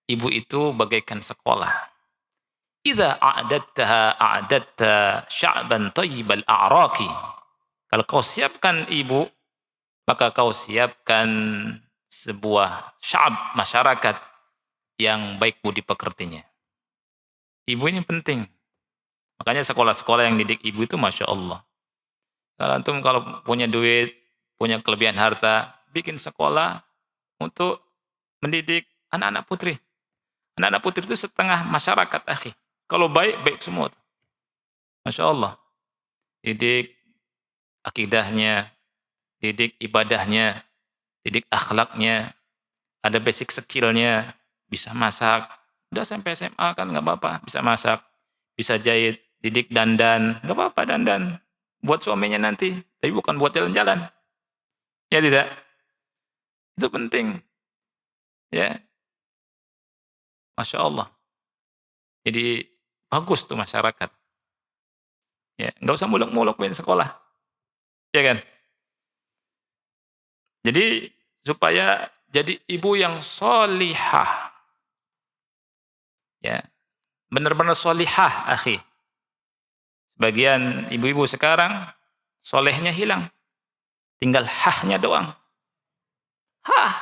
S1: Ibu itu bagaikan sekolah. Idza a'adatta sya'ban thayyibal a'raqi. Kalau kau siapkan ibu, maka kau siapkan sebuah sya'ab, masyarakat yang baik budi pekertinya. Ibu ini penting. Makanya sekolah-sekolah yang didik ibu itu Masya Allah. Kalau antum kalau punya duit, punya kelebihan harta, bikin sekolah untuk mendidik anak-anak putri. Anak-anak putri itu setengah masyarakat, akhi. Kalau baik, baik semua. Masya Allah. Didik akidahnya, didik ibadahnya, didik akhlaknya, ada basic skillnya, bisa masak. Udah sampai SMA kan nggak apa-apa, bisa masak, bisa jahit, didik dandan, nggak apa-apa dandan. Buat suaminya nanti, tapi bukan buat jalan-jalan. Ya tidak? Itu penting. Ya. Masya Allah. Jadi bagus tuh masyarakat. Ya, nggak usah muluk-muluk main sekolah. Ya kan? Jadi supaya jadi ibu yang solihah. Ya. Benar-benar solihah, akhi. Sebagian ibu-ibu sekarang solehnya hilang. Tinggal hahnya doang. Hah.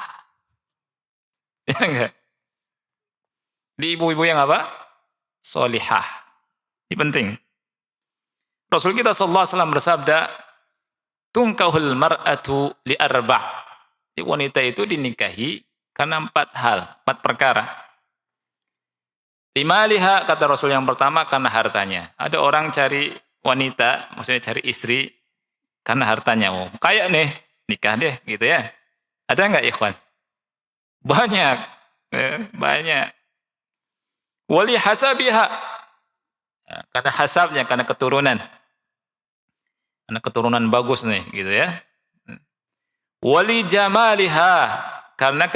S1: Ya enggak? Di ibu-ibu yang apa? Solihah. Ini penting. Rasul kita sallallahu alaihi wasallam bersabda, "Tunkahul mar'atu li arba'." Wanita itu dinikahi karena 4 hal, 4 perkara. Limaliha, kata Rasul yang pertama, karena hartanya. Ada orang cari wanita, maksudnya cari istri karena hartanya. Oh, kaya nih, nikah deh, gitu ya. Ada enggak ikhwan? Banyak. Banyak. Wali hasabiha. Karena hasabnya, karena keturunan. Karena keturunan bagus nih, gitu ya. Wali jamaliha, karena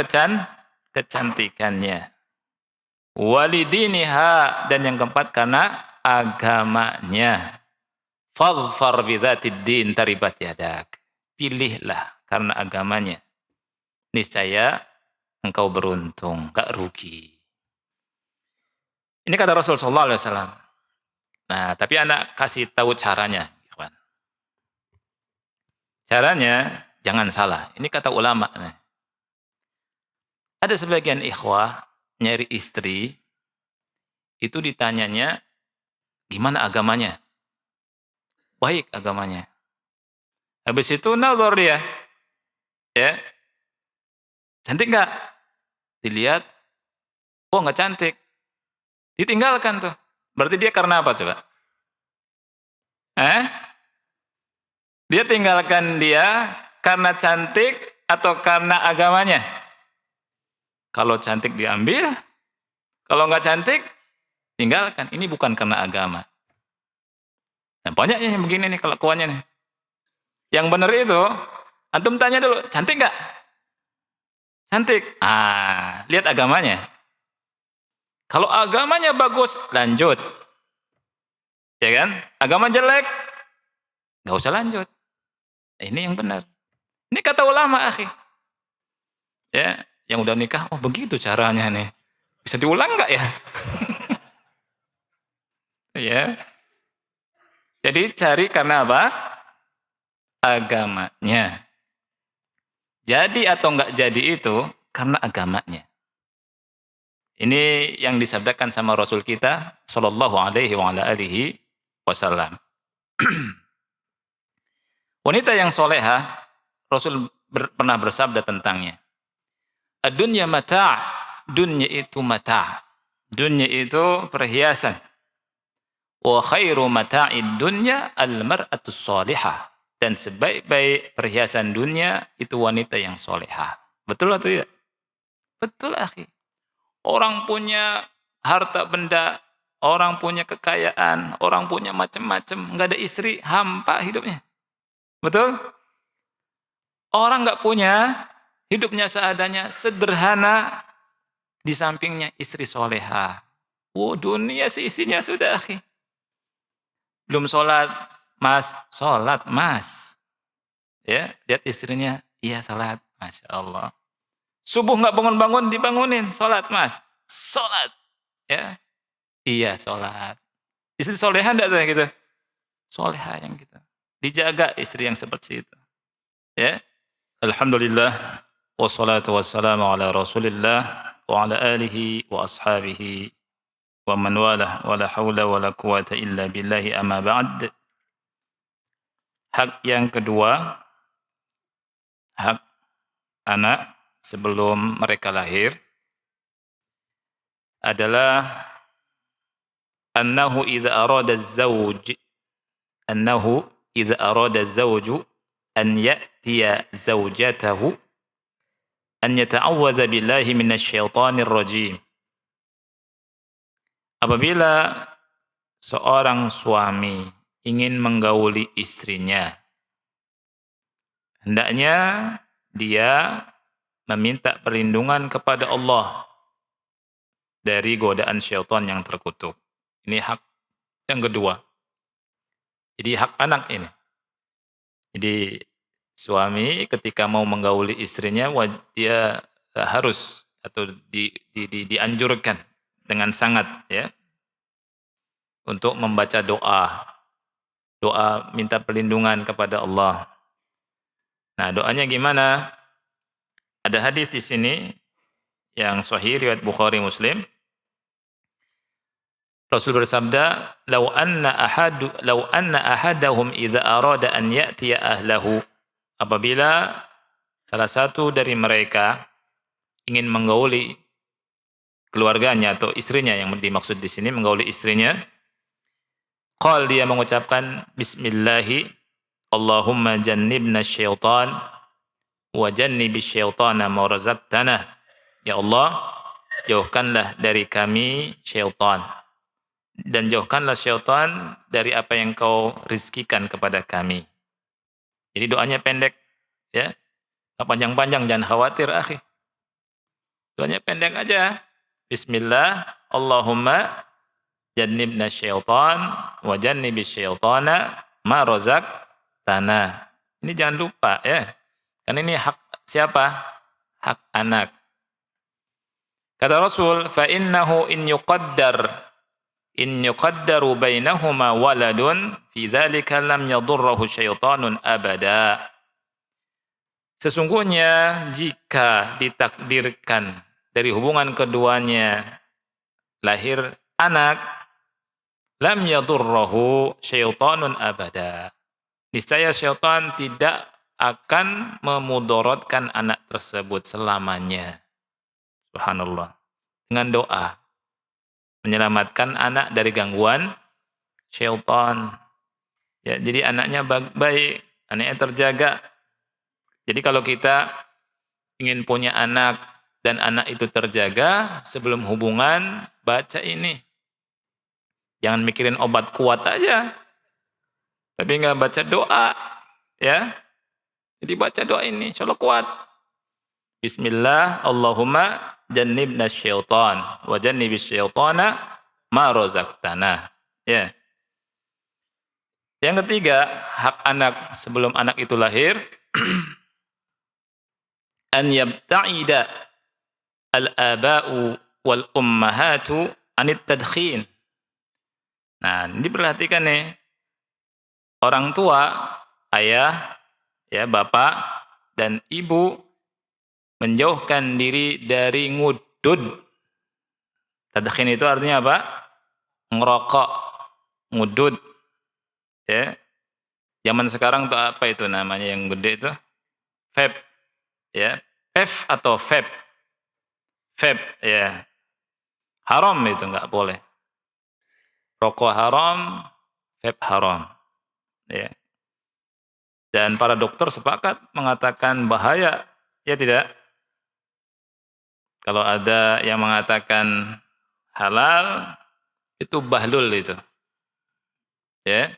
S1: kecantikannya. Wali diniha, dan yang keempat karena agamanya. Fadhfar bidzatid din taribat yadak. Pilihlah karena agamanya. Niscaya engkau beruntung, gak rugi. Ini kata Rasul sallallahu alaihi wasallam. Nah, tapi anak kasih tahu caranya, ikhwan. Caranya jangan salah. Ini kata ulama. Ada sebagian ikhwah nyari istri, itu ditanyanya gimana agamanya? Baik agamanya. Habis itu nazar dia. Ya. Cantik enggak? Dilihat, oh enggak cantik. Ditinggalkan tuh. Berarti dia karena apa coba? Dia tinggalkan dia karena cantik atau karena agamanya? Kalau cantik diambil, kalau enggak cantik, tinggalkan. Ini bukan karena agama. Nah, banyaknya yang begini nih kelakuannya nih. Yang benar itu, antum tanya dulu, cantik enggak? Cantik. Lihat agamanya. Kalau agamanya bagus, lanjut. Ya kan? Agama jelek, enggak usah lanjut. Ini yang benar. Ini kata ulama, akhi. Ya, yang udah nikah, oh begitu caranya nih. Bisa diulang enggak ya? Ya. Jadi cari karena apa? Agamanya. Jadi atau enggak jadi itu karena agamanya. Ini yang disabdakan sama Rasul kita sallallahu alaihi wa ala alihi wasallam. Wanita yang solehah, Rasul pernah bersabda tentangnya. Ad-dunya mata', dunya itu mata'. Dunya itu perhiasan. Wa khairu mata'id dunya al-mar'atus salihah. Dan sebaik-baik perhiasan dunia itu wanita yang solehah. Betul atau tidak? Betul, akhi. Orang punya harta benda, orang punya kekayaan, orang punya macam-macam, enggak ada istri, hampa hidupnya. Betul? Orang enggak punya, hidupnya seadanya, sederhana, di sampingnya istri soleha. Oh, dunia seisinya sudah, akhi. Belum sholat, mas, sholat, mas. Ya, lihat istrinya, iya sholat, masya Allah. Subuh nggak bangun-bangun, dibangunin, sholat, mas, sholat. Ya, iya sholat. Istri soleha enggak tuh yang gitu? Soleha yang gitu. Dijaga istri yang seperti itu. Ya. Alhamdulillah wassalatu wassalamu ala Rasulillah wa ala alihi wa ashabihi wa man walah wa la haula wa la quwata illa billahi amma ba'd. Hak yang kedua, hak anak sebelum mereka lahir adalah annahu idza arada az-zawj annahu idza arada az-zawju an ya'tiya zawjatahu an yata'awwadza billahi minasyaitonir rajim. Apabila seorang suami ingin menggauli istrinya, hendaknya dia meminta perlindungan kepada Allah dari godaan syaitan yang terkutuk. Ini hak yang kedua. Jadi hak anak ini. Jadi suami ketika mau menggauli istrinya, dia harus atau dianjurkan dengan sangat ya untuk membaca doa. Doa minta perlindungan kepada Allah. Nah, doanya gimana? Ada hadis di sini yang sahih riwayat Bukhari Muslim. Rasul bersabda, "Lau anna ahadahum idza arada an ya'tiya ahlahu." Apabila salah satu dari mereka ingin menggauli keluarganya atau istrinya, yang dimaksud di sini menggauli istrinya, qal, dia mengucapkan bismillahi Allahumma jannibna syaitan wa jannibis syaitana ma razaqtana. Ya Allah, jauhkanlah dari kami syaitan dan jauhkanlah syaitan dari apa yang kau rizkikan kepada kami. Jadi doanya pendek, ya. Enggak panjang-panjang, jangan khawatir, akhi. Doanya pendek aja. Bismillah, Allahumma jannibna syaitan wa jannibis syaitana ma razaqtana. Ini jangan lupa ya. Kan ini hak siapa? Hak anak. Kata Rasul, fa innahu in yuqaddaru bainahuma waladun fi dzalika lam yadurruhu syaitanun abada. Sesungguhnya jika ditakdirkan dari hubungan keduanya lahir anak, lam yadurruhu syaitanun abada. Niscaya syaitan tidak akan memudaratkan anak tersebut selamanya. Subhanallah. Dengan doa menyelamatkan anak dari gangguan syaitan. Ya, jadi anaknya baik, anaknya terjaga. Jadi kalau kita ingin punya anak dan anak itu terjaga, sebelum hubungan baca ini. Jangan mikirin obat kuat aja, tapi nggak baca doa, ya. Jadi baca doa ini, insya Allah kuat. Bismillah, Allahumma jannibna syaitan wa jannibis syaitana ma razaqtana. Ya. Yang ketiga, hak anak sebelum anak itu lahir, an yabta'ida al-aba'u wal ummahatu anit tadkhin. Nah, ini perhatikan nih. Orang tua, ayah, ya, bapak dan ibu menjauhkan diri dari ngudud. Tadkhin itu artinya apa? Ngerokok, ngudud. Ya. Zaman sekarang tuh apa itu namanya yang gede itu? Vape. Ya. Pef atau vape? Vape, ya. Haram itu enggak boleh. Rokok haram, vape haram. Ya. Dan para dokter sepakat mengatakan bahaya, ya tidak? Kalau ada yang mengatakan halal, itu bahlul itu. Ya.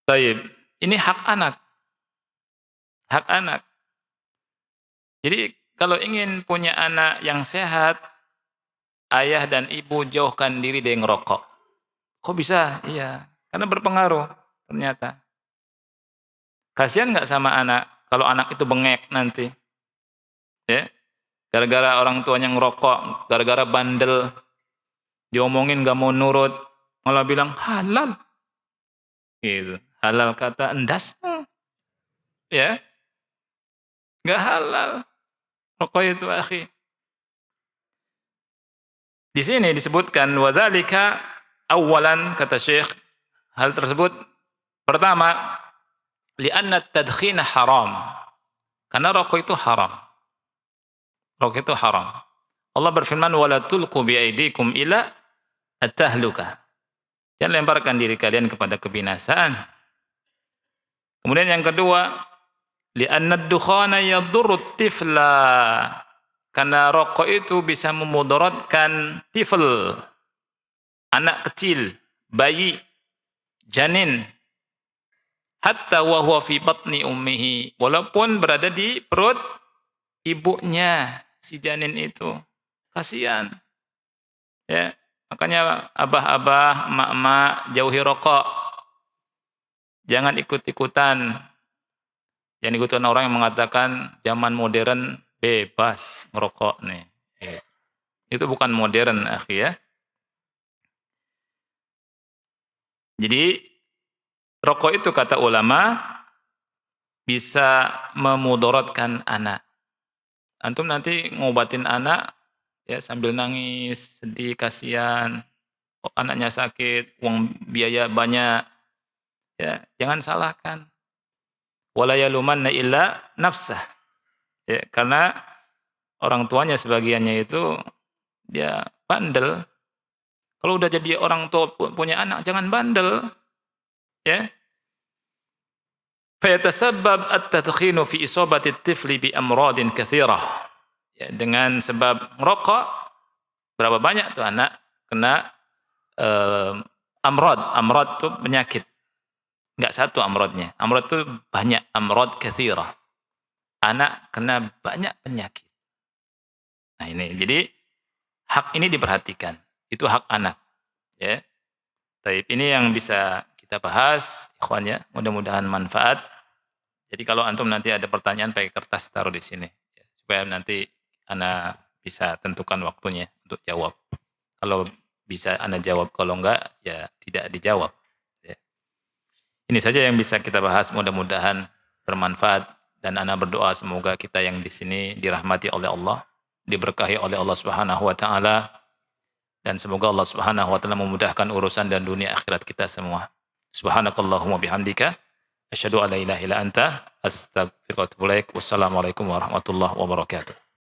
S1: Baik, ini hak anak. Hak anak. Jadi kalau ingin punya anak yang sehat, ayah dan ibu jauhkan diri dari ngerokok. Kok bisa? Iya, karena berpengaruh ternyata. Kasihan nggak sama anak kalau anak itu bengek nanti? Ya, gara-gara orang tuanya ngerokok, gara-gara bandel, diomongin nggak mau nurut, malah bilang halal. Gitu. Halal kata endas. Ya, nggak halal. Rokok itu akhi. Di sini disebutkan wadzalika awalan kata Syekh, hal tersebut pertama li'anna at-tadkhin haram. Karena rokok itu haram. Rokok itu haram. Allah berfirman wala tulqu biaidikum ila at-tahlukah. Jangan lemparkan diri kalian kepada kebinasaan. Kemudian yang kedua, li'anna ad-dukhana yadurru at-tifla. Karena rokok itu bisa memudaratkan tifl, anak kecil, bayi, janin, hatta wa huwa fi batni ummihi, walaupun berada di perut ibunya si janin itu. Kasihan. Ya, makanya abah-abah, emak-emak jauhi rokok. Jangan ikut-ikutan. Jangan ikutan orang yang mengatakan zaman modern bebas ngerokok nih. Itu bukan modern, akhi ya. Jadi rokok itu kata ulama bisa memudaratkan anak. Antum nanti ngobatin anak ya sambil nangis, sedih, kasihan. Oh, anaknya sakit, uang biaya banyak. Ya, jangan salahkan. Wala yalumanna illa nafsah. Ya, karena orang tuanya sebagiannya itu dia bandel. Kalau udah jadi orang tua punya anak jangan bandel. Ya. Fayatasabbab at-tadkhinu fi isabati at-tifli bi amradin katsirah. Ya, dengan sebab merokok berapa banyak tuh anak kena amrad. Amrad itu penyakit. Enggak satu amradnya. Amrad itu banyak, amrad katsirah. Anak kena banyak penyakit. Nah ini, jadi hak ini diperhatikan. Itu hak anak. Ya. Baik, ini yang bisa kita bahas, ikhwan ya. Mudah-mudahan manfaat. Jadi kalau antum nanti ada pertanyaan pakai kertas taruh di sini. Ya, supaya nanti ana bisa tentukan waktunya untuk jawab. Kalau bisa ana jawab, kalau enggak ya tidak dijawab. Ya. Ini saja yang bisa kita bahas, mudah-mudahan bermanfaat. Dan ana berdoa semoga kita yang di sini dirahmati oleh Allah, diberkahi oleh Allah Subhanahu wa taala, dan semoga Allah Subhanahu wa taala memudahkan urusan dan dunia akhirat kita semua. Subhanakallahumma bihamdika asyhadu an la ilaha illa anta astaghfiruka wa atubu ilaik. Wassalamualaikum warahmatullahi wabarakatuh.